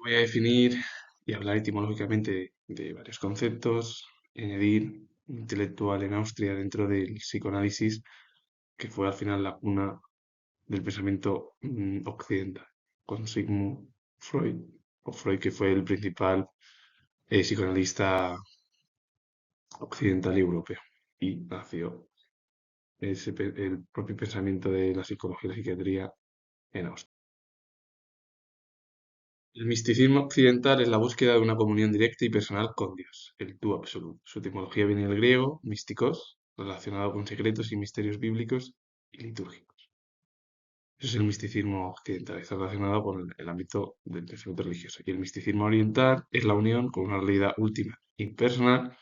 Voy a definir y hablar etimológicamente de varios conceptos, añadir intelectual en Austria dentro del psicoanálisis, que fue al final la cuna del pensamiento occidental, con Sigmund Freud, o Freud que fue el principal psicoanalista occidental y europeo, y nació el propio pensamiento de la psicología y la psiquiatría en Austria. El misticismo occidental es la búsqueda de una comunión directa y personal con Dios, el tú absoluto. Su etimología viene del griego, místicos, relacionado con secretos y misterios bíblicos y litúrgicos. Eso es el misticismo occidental, está relacionado con el ámbito del pensamiento religioso. Y el misticismo oriental es la unión con una realidad última, impersonal,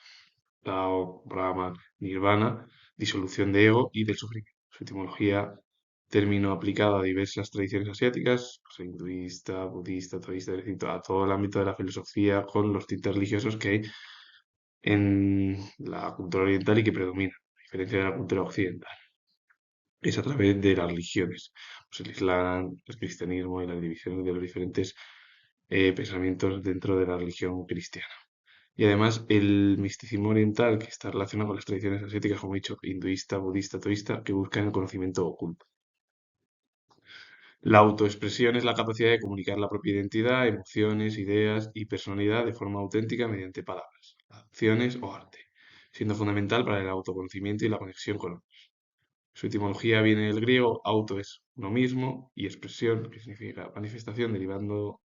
Tao, Brahman, Nirvana, disolución de ego y del sufrimiento. Su etimología, término aplicado a diversas tradiciones asiáticas, pues, hinduista, budista, taoísta, es decir, a todo el ámbito de la filosofía con los tintes religiosos que hay en la cultura oriental y que predomina, a diferencia de la cultura occidental. Es a través de las religiones, pues el Islam, el cristianismo y las divisiones de los diferentes pensamientos dentro de la religión cristiana. Y además el misticismo oriental, que está relacionado con las tradiciones asiáticas, como he dicho, hinduista, budista, taoísta, que buscan el conocimiento oculto. La autoexpresión es la capacidad de comunicar la propia identidad, emociones, ideas y personalidad de forma auténtica mediante palabras, acciones o arte, siendo fundamental para el autoconocimiento y la conexión con otros. Su etimología viene del griego, auto es uno mismo y expresión, que significa manifestación, derivando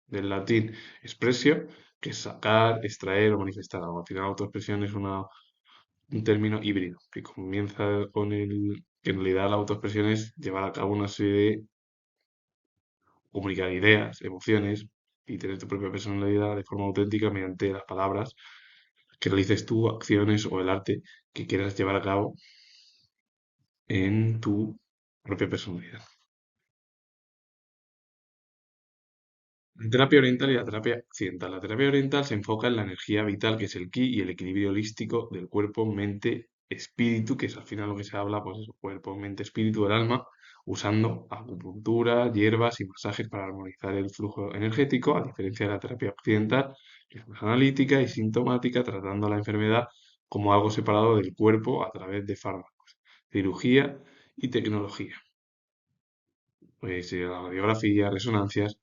del latín expressio, que es sacar, extraer o manifestar algo. Al final, autoexpresión es un término híbrido, que comienza con que en realidad la autoexpresión es llevar a cabo una serie de comunicar ideas, emociones y tener tu propia personalidad de forma auténtica mediante las palabras que realices tú, acciones o el arte que quieras llevar a cabo en tu propia personalidad. La terapia oriental y la terapia occidental. La terapia oriental se enfoca en la energía vital, que es el ki, y el equilibrio holístico del cuerpo, mente, espíritu, que es al final lo que se habla, pues eso, cuerpo, mente, espíritu, el alma, usando acupuntura, hierbas y masajes para armonizar el flujo energético, a diferencia de la terapia occidental, que es más analítica y sintomática, tratando la enfermedad como algo separado del cuerpo a través de fármacos, cirugía y tecnología. Pues la radiografía, resonancias,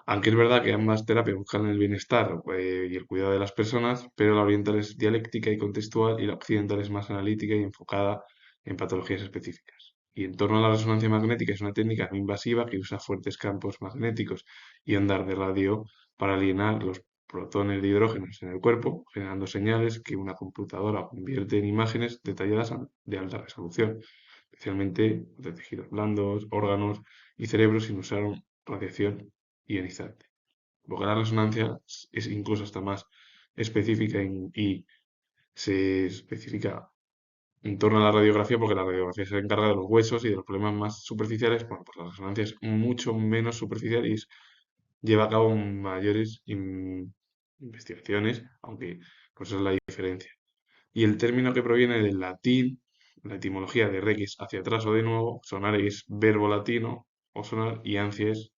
aunque es verdad que ambas terapias buscan el bienestar y el cuidado de las personas, pero la oriental es dialéctica y contextual y la occidental es más analítica y enfocada en patologías específicas. Y en torno a la resonancia magnética es una técnica no invasiva que usa fuertes campos magnéticos y ondas de radio para alienar los protones de hidrógenos en el cuerpo, generando señales que una computadora convierte en imágenes detalladas de alta resolución, especialmente de tejidos blandos, órganos y cerebros sin usar radiación ionizante. Porque la resonancia es incluso hasta más específica y se especifica en torno a la radiografía, porque la radiografía se encarga de los huesos y de los problemas más superficiales. Bueno, pues la resonancia es mucho menos superficial y lleva a cabo mayores investigaciones, aunque pues esa es la diferencia. Y el término que proviene del latín, la etimología de rex hacia atrás o de nuevo, sonare es verbo latino o sonar y ansia es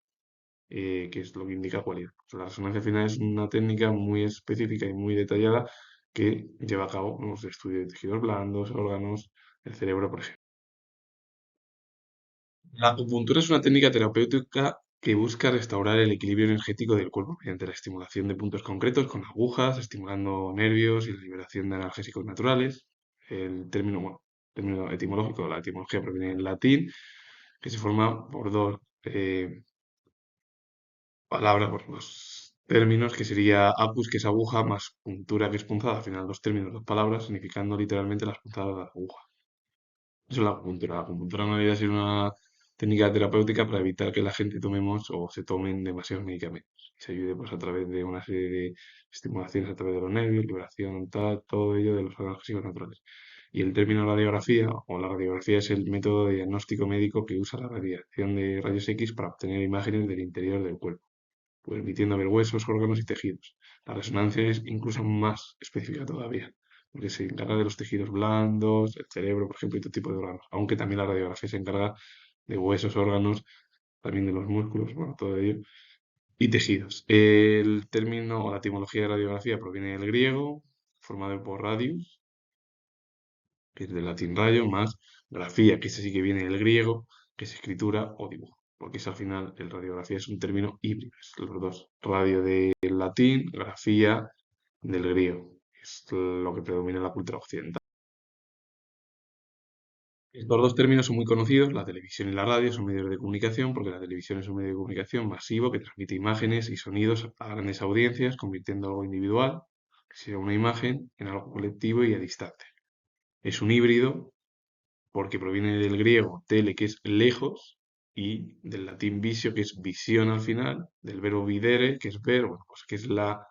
que es lo que indica cualidad. La resonancia final es una técnica muy específica y muy detallada que lleva a cabo los estudios de tejidos blandos, órganos, el cerebro, por ejemplo. La acupuntura es una técnica terapéutica que busca restaurar el equilibrio energético del cuerpo mediante la estimulación de puntos concretos con agujas, estimulando nervios y la liberación de analgésicos naturales. El término, bueno, término etimológico, la etimología proviene del latín, que se forma por dos palabras, por los términos, que sería apus, que es aguja, más puntura, que es punzada. Al final, dos términos, dos palabras, significando literalmente las punzadas de la aguja. Eso es la acupuntura. La acupuntura no debería ser una técnica terapéutica para evitar que la gente tomemos o se tomen demasiados medicamentos. Y se ayude pues, a través de una serie de estimulaciones a través de los nervios, liberación, tal, todo ello de los analgésicos naturales. Y el término radiografía, o la radiografía es el método de diagnóstico médico que usa la radiación de rayos X para obtener imágenes del interior del cuerpo, permitiendo ver huesos, órganos y tejidos. La resonancia es incluso más específica todavía, porque se encarga de los tejidos blandos, el cerebro, por ejemplo, y todo tipo de órganos, aunque también la radiografía se encarga de huesos, órganos, también de los músculos, bueno, todo ello. y tejidos. El término o la etimología de radiografía proviene del griego, formado por radius, que es del latín rayo, más grafía, que ese sí que viene del griego, que es escritura o dibujo. Porque es al final, el radiografía es un término híbrido, es los dos. Radio del latín, grafía del griego. Es lo que predomina en la cultura occidental. Estos dos términos son muy conocidos, la televisión y la radio son medios de comunicación, porque la televisión es un medio de comunicación masivo que transmite imágenes y sonidos a grandes audiencias, convirtiendo algo individual, que sea una imagen, en algo colectivo y a distancia. Es un híbrido porque proviene del griego tele, que es lejos, y del latín visio, que es visión al final, del verbo videre, que es ver, bueno, pues que es la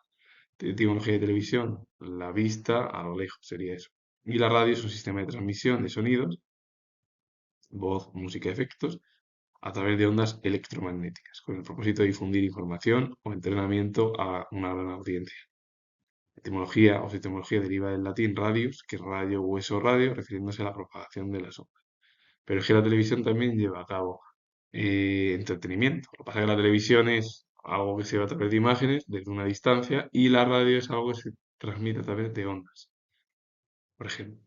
etimología de televisión, la vista a lo lejos, sería eso. Y la radio es un sistema de transmisión de sonidos, voz, música, efectos, a través de ondas electromagnéticas, con el propósito de difundir información o entrenamiento a una gran audiencia. Etimología o etimología deriva del latín radius, que es radio, hueso, radio, refiriéndose a la propagación de las ondas. Pero es que la televisión también lleva a cabo entretenimiento. Lo que pasa es que la televisión es algo que se ve a través de imágenes desde una distancia y la radio es algo que se transmite a través de ondas, por ejemplo.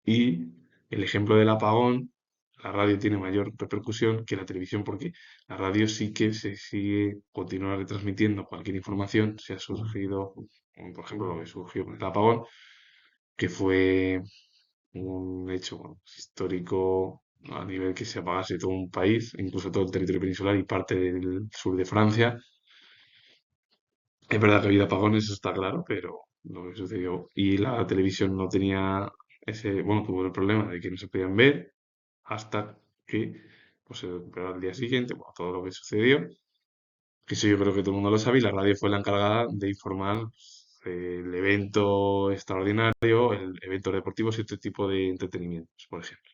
Y el ejemplo del apagón, la radio tiene mayor repercusión que la televisión porque la radio sí que se sigue continuar retransmitiendo cualquier información. Se ha surgido, como por ejemplo, lo que surgió con el apagón, que fue un hecho bueno, pues, histórico a nivel que se apagase todo un país, incluso todo el territorio peninsular y parte del sur de Francia. Es verdad que ha habido apagones, eso está claro, pero lo que sucedió y la televisión no tenía ese, bueno, tuvo el problema de que no se podían ver hasta que pues, se recuperó al día siguiente, bueno, todo lo que sucedió, que eso yo creo que todo el mundo lo sabe, y la radio fue la encargada de informar pues, el evento extraordinario, el evento deportivo y este tipo de entretenimientos, por ejemplo.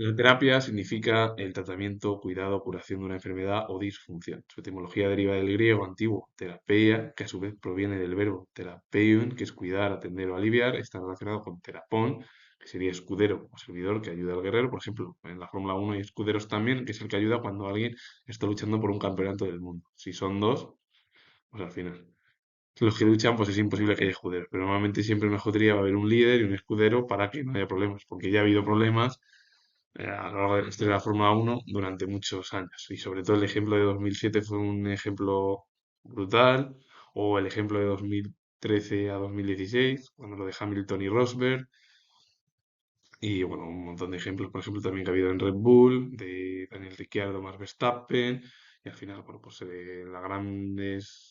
La terapia significa el tratamiento, cuidado, curación de una enfermedad o disfunción. Su etimología deriva del griego antiguo terapia, que a su vez proviene del verbo terapeuin, que es cuidar, atender o aliviar. Está relacionado con terapón, que sería escudero o servidor que ayuda al guerrero. Por ejemplo, en la Fórmula 1 hay escuderos también, que es el que ayuda cuando alguien está luchando por un campeonato del mundo. Si son dos, pues al final. Los que luchan, pues es imposible que haya escuderos, pero normalmente siempre en una escudería va a haber un líder y un escudero para que no haya problemas, porque ya ha habido problemas a lo largo de la historia de la Fórmula 1 durante muchos años. Y sobre todo el ejemplo de 2007 fue un ejemplo brutal, o el ejemplo de 2013 a 2016, cuando lo de Hamilton y Rosberg, y bueno, un montón de ejemplos, por ejemplo, también que ha habido en Red Bull, de Daniel Ricciardo más Verstappen, y al final, bueno, pues las grandes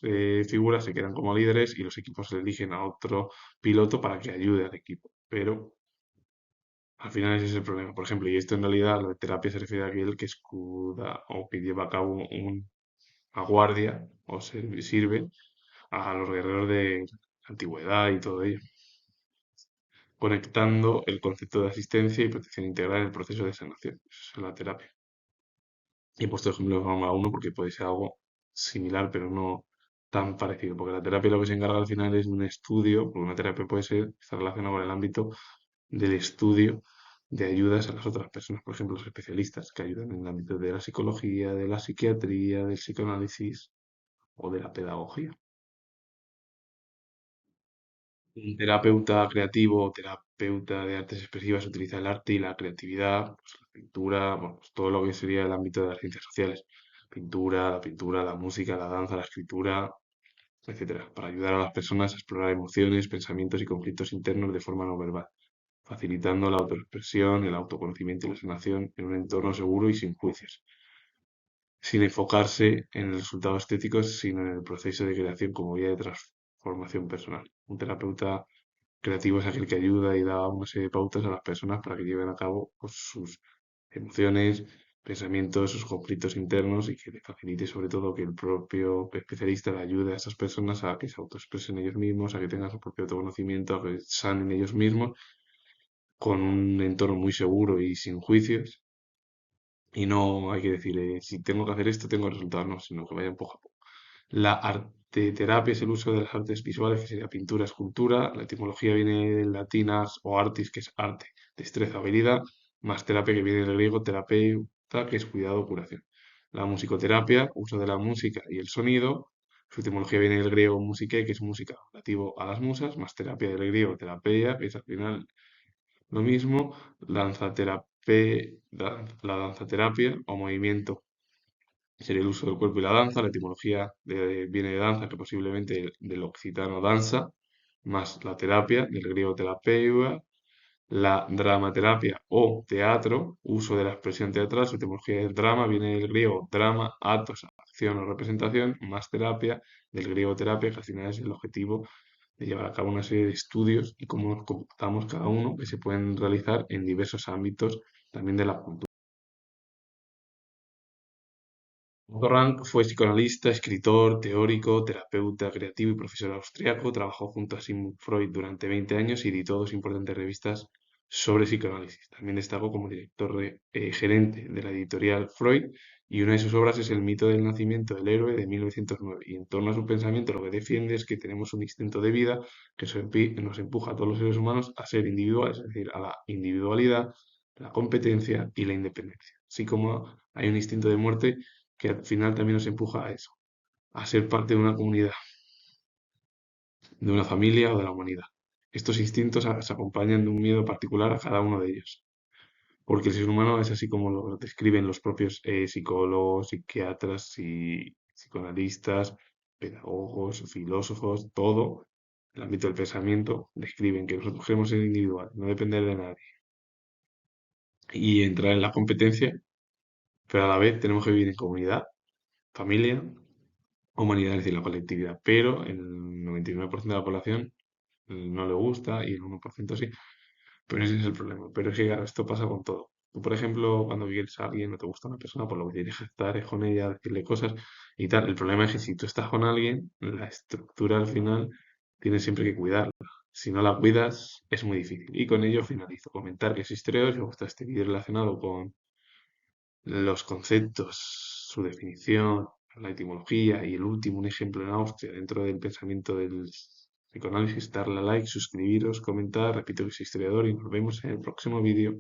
figuras se quedan como líderes y los equipos eligen a otro piloto para que ayude al equipo. Pero al final ese es el problema. Por ejemplo, y esto en realidad, lo de terapia se refiere a aquel que escuda o que lleva a cabo una guardia o sirve a los guerreros de la antigüedad y todo ello, conectando el concepto de asistencia y protección integral en el proceso de sanación. Eso es la terapia. Y he puesto ejemplo de Fórmula 1 porque puede ser algo similar, pero no tan parecido, porque la terapia lo que se encarga al final es de un estudio, porque una terapia puede ser, está relacionada con el ámbito del estudio de ayudas a las otras personas, por ejemplo, los especialistas que ayudan en el ámbito de la psicología, de la psiquiatría, del psicoanálisis o de la pedagogía. Un terapeuta creativo o terapeuta de artes expresivas utiliza el arte y la creatividad, pues, la pintura, bueno, pues, todo lo que sería el ámbito de las ciencias sociales. Pintura, la música, la danza, la escritura, etcétera, para ayudar a las personas a explorar emociones, pensamientos y conflictos internos de forma no verbal, facilitando la autoexpresión, el autoconocimiento y la sanación en un entorno seguro y sin juicios, sin enfocarse en el resultado estético, sino en el proceso de creación como vía de transformación personal. Un terapeuta creativo es aquel que ayuda y da una serie de pautas a las personas para que lleven a cabo pues, sus emociones, pensamientos, sus conflictos internos y que le facilite sobre todo que el propio especialista le ayude a esas personas a que se autoexpresen ellos mismos, a que tengan su propio autoconocimiento, a que sanen ellos mismos con un entorno muy seguro y sin juicios. Y no hay que decir, si tengo que hacer esto, tengo resultados, no, sino que vayan poco a poco. La arteterapia es el uso de las artes visuales, que sería pintura, escultura. La etimología viene del latín ars o artis, que es arte, destreza, habilidad, más terapia, que viene del griego terapeuta, que es cuidado, curación. La musicoterapia, uso de la música y el sonido. Su etimología viene del griego musique, que es música, relativo a las musas, más terapia del griego terapia, que es al final lo mismo. La danzaterapia o movimiento sería el uso del cuerpo y la danza. La etimología viene de danza, que posiblemente del occitano danza, más la terapia, del griego terapeuta. La dramaterapia o teatro, uso de la expresión teatral, su etimología del drama viene del griego drama, atos, acción o representación, más terapia, del griego terapia, que al final es el objetivo de llevar a cabo una serie de estudios y cómo nos comportamos cada uno, que se pueden realizar en diversos ámbitos también de la cultura. Otto Rank fue psicoanalista, escritor, teórico, terapeuta creativo y profesor austriaco. Trabajó junto a Sigmund Freud durante 20 años y editó dos importantes revistas sobre psicoanálisis. También destacó como gerente de la editorial Freud, y una de sus obras es El mito del nacimiento del héroe de 1909. Y en torno a su pensamiento lo que defiende es que tenemos un instinto de vida que nos empuja a todos los seres humanos a ser individuales, es decir, a la individualidad, la competencia y la independencia. Así como hay un instinto de muerte que al final también nos empuja a eso, a ser parte de una comunidad, de una familia o de la humanidad. Estos instintos se acompañan de un miedo particular a cada uno de ellos, porque el ser humano es así como lo describen los propios psicólogos, psiquiatras y psicoanalistas, pedagogos, filósofos, todo el ámbito del pensamiento describen que nosotros queremos ser individual, no depender de nadie y entrar en la competencia, pero a la vez tenemos que vivir en comunidad, familia, humanidad, es decir, la colectividad, pero el 99% de la población no le gusta y el 1% sí, pero ese es el problema. Pero es que, claro, esto pasa con todo. Tú, por ejemplo, cuando quieres a alguien, no te gusta una persona, por lo que tienes que estar es con ella, decirle cosas y tal. El problema es que si tú estás con alguien, la estructura al final tienes siempre que cuidarla. Si no la cuidas, es muy difícil. Y con ello finalizo. Comentar que es historiador, si os gusta este vídeo relacionado con los conceptos, su definición, la etimología y el último, un ejemplo en Austria dentro del pensamiento del psicoanálisis, darle a like, suscribiros, comentar, repito que soy historiador y nos vemos en el próximo vídeo.